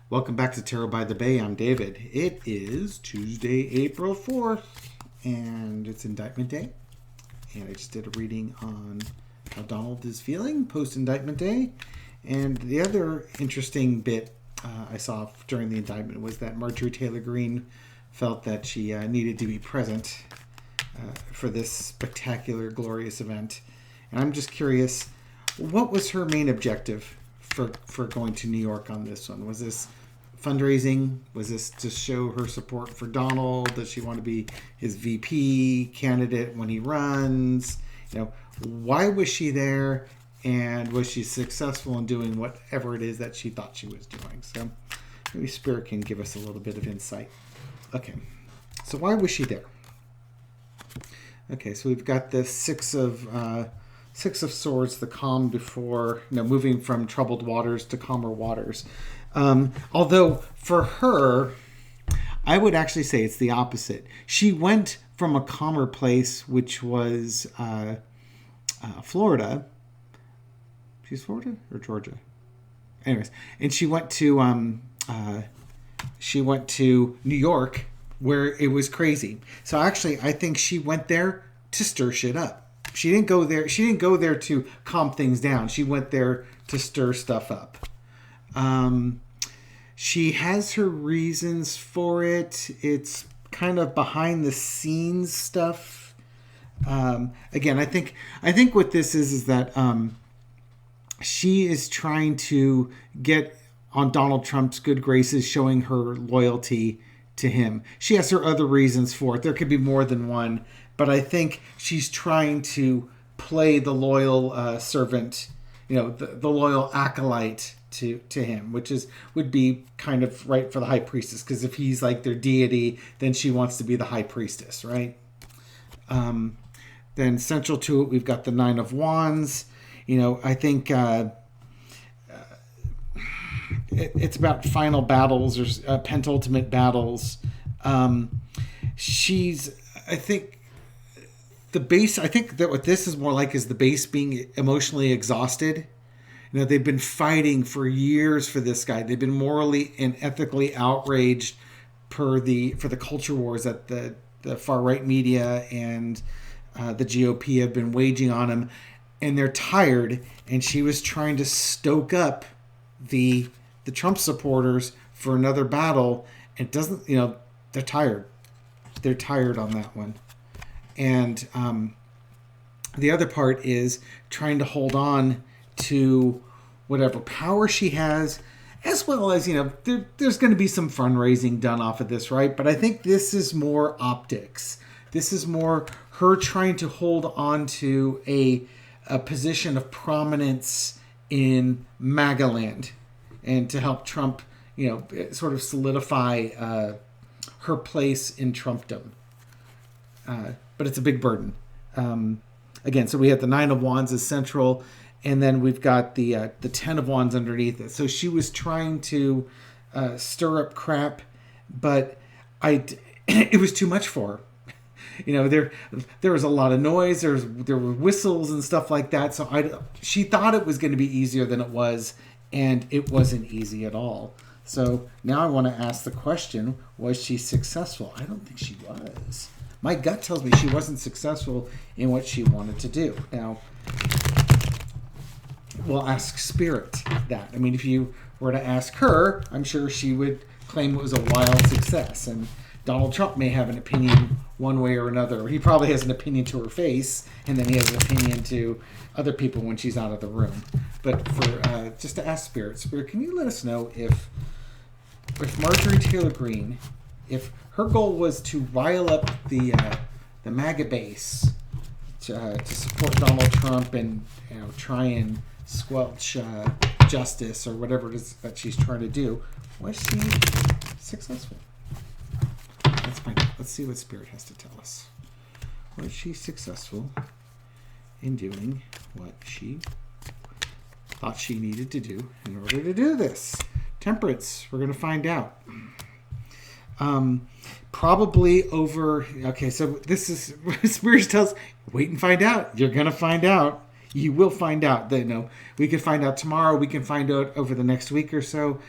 Welcome back to Tarot by the Bay. I'm David. It is Tuesday, April 4th, and it's Indictment Day. And I just did a reading on how Donald is feeling post-Indictment Day. And the other interesting bit I saw during the indictment was that Marjorie Taylor Greene felt that she needed to be present for this spectacular, glorious event. And I'm just curious, what was her main objective for going to New York on this one? Was this fundraising? Was this to show her support for Donald? Does she want to be his VP candidate when he runs? Why was she there? And was she successful in doing whatever it is that she thought she was doing? So maybe Spirit can give us a little bit of insight. Okay, so why was she there? Okay, so we've got the Six of Swords, the calm before, moving from troubled waters to calmer waters. Although for her, I would actually say it's the opposite. She went from a calmer place, which was Florida. She's Florida or Georgia? Anyways, and she went to New York, where it was crazy. So actually, I think she went there to stir shit up. She didn't go there to calm things down. She went there to stir stuff up. She has her reasons for it. It's kind of behind the scenes stuff. Again, I think what this is that she is trying to get on Donald Trump's good graces, showing her loyalty to him. She has her other reasons for it. There could be more than one, but I think she's trying to play the loyal servant, the loyal acolyte to him, which would be kind of right for the high priestess, because if he's like their deity, then she wants to be the high priestess, right? Then central to it, we've got the Nine of Wands. I think it's about final battles or pentultimate battles. I think that what this is more like is the base being emotionally exhausted. They've been fighting for years for this guy. They've been morally and ethically outraged for the culture wars that the far right media and the GOP have been waging on him, and they're tired. And she was trying to stoke up the Trump supporters for another battle. It doesn't, they're tired. They're tired on that one. And the other part is trying to hold on to whatever power she has, as well as, there's going to be some fundraising done off of this, right? But I think this is more optics. This is more her trying to hold on to a position of prominence in MAGA land, and to help Trump, sort of solidify her place in Trumpdom. But it's a big burden. Again, so we have the Nine of Wands as central, and then we've got the Ten of Wands underneath it. So she was trying to stir up crap, but it was too much for her. There was a lot of noise. There were whistles and stuff like that. So she thought it was going to be easier than it was, and it wasn't easy at all. So now I want to ask the question: was she successful? I don't think she was. My gut tells me she wasn't successful in what she wanted to do. Now, we'll ask Spirit that. I mean, if you were to ask her, I'm sure she would claim it was a wild success. And Donald Trump may have an opinion one way or another. He probably has an opinion to her face, and then he has an opinion to other people when she's out of the room. But for just to ask Spirit, can you let us know if Marjorie Taylor Greene, if her goal was to rile up the MAGA base to support Donald Trump and try and squelch justice or whatever it is that she's trying to do, was she successful? Let's find out. Let's see what Spirit has to tell us. Was she successful in doing what she thought she needed to do in order to do this? Temperance. We're going to find out. Probably over. Okay, so this is Spirit tells. Wait and find out. You're going to find out. You will find out. We can find out tomorrow. We can find out over the next week or so.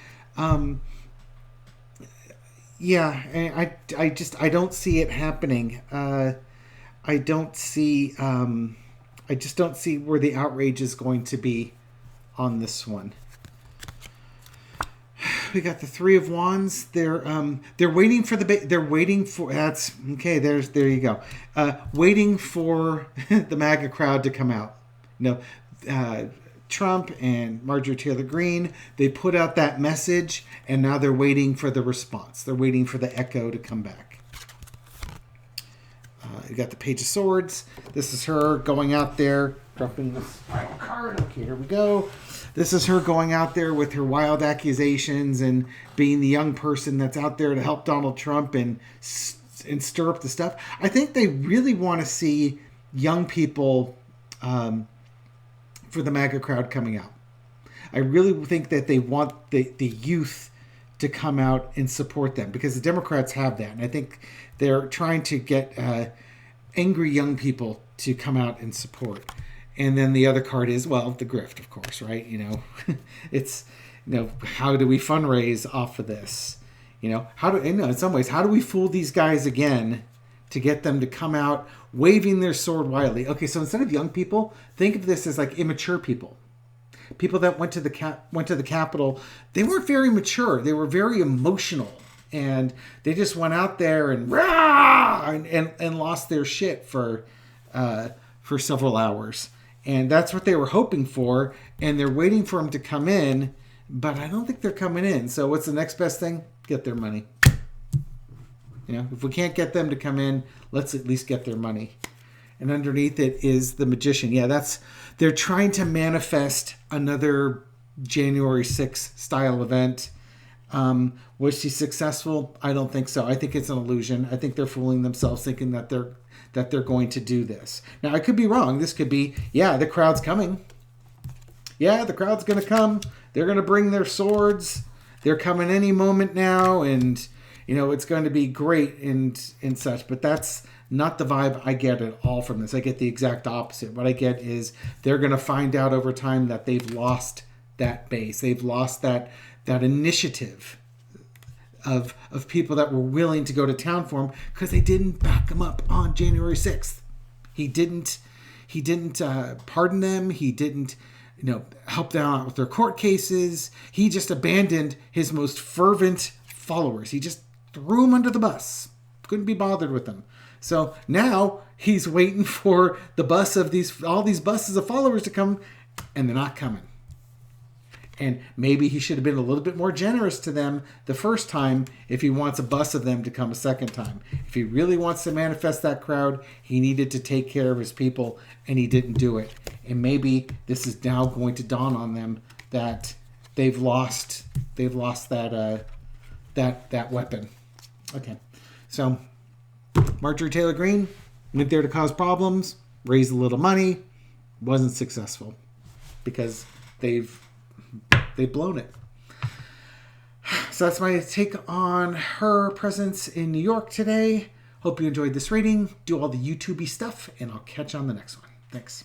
Yeah, and I don't see it happening. I don't see I just don't see where the outrage is going to be on this one. We got the Three of Wands. They're waiting for they're waiting for that's okay. There you go. Waiting for the MAGA crowd to come out. You know, Trump and Marjorie Taylor Greene, they put out that message, and now they're waiting for the response. They're waiting for the echo to come back. You got the Page of Swords. This is her going out there, dropping this final card. Okay, here we go. This is her going out there with her wild accusations and being the young person that's out there to help Donald Trump and stir up the stuff. I think they really want to see young people for the MAGA crowd coming out. I really think that they want the youth to come out and support them because the Democrats have that. And I think they're trying to get angry young people to come out and support. And then the other card is, well, the grift, of course, right? You know, it's, you know, how do we fundraise off of this? You know, in some ways, how do we fool these guys again to get them to come out waving their sword wildly? Okay, so instead of young people, think of this as like immature people. People that went to the Capitol, they weren't very mature. They were very emotional. And they just went out there and rah! And lost their shit for several hours. And that's what they were hoping for. And they're waiting for them to come in. But I don't think they're coming in. So what's the next best thing? Get their money. You know, if we can't get them to come in, let's at least get their money. And underneath it is the Magician. Yeah, they're trying to manifest another January 6th style event. Was she successful? I don't think so. I think it's an illusion. I think they're fooling themselves thinking that they're going to do this. Now, I could be wrong. This could be, yeah, the crowd's coming. Yeah, the crowd's going to come. They're going to bring their swords. They're coming any moment now, and you know it's going to be great and such. But that's not the vibe I get at all from this. I get the exact opposite. What I get is they're going to find out over time that they've lost that base. They've lost that initiative of people that were willing to go to town for him because they didn't back him up on January 6th. He didn't pardon them. He didn't, you know, help them out with their court cases. He just abandoned his most fervent followers. He just threw them under the bus. Couldn't be bothered with them. So now he's waiting for the bus of all these buses of followers to come, and they're not coming. And maybe he should have been a little bit more generous to them the first time if he wants a bus of them to come a second time. If he really wants to manifest that crowd, he needed to take care of his people, and he didn't do it. And maybe this is now going to dawn on them that they've lost that weapon. Okay, so Marjorie Taylor Greene went there to cause problems, raised a little money, wasn't successful because they've blown it. So that's my take on her presence in New York today. Hope you enjoyed this reading. Do all the YouTube-y stuff, and I'll catch you on the next one. Thanks.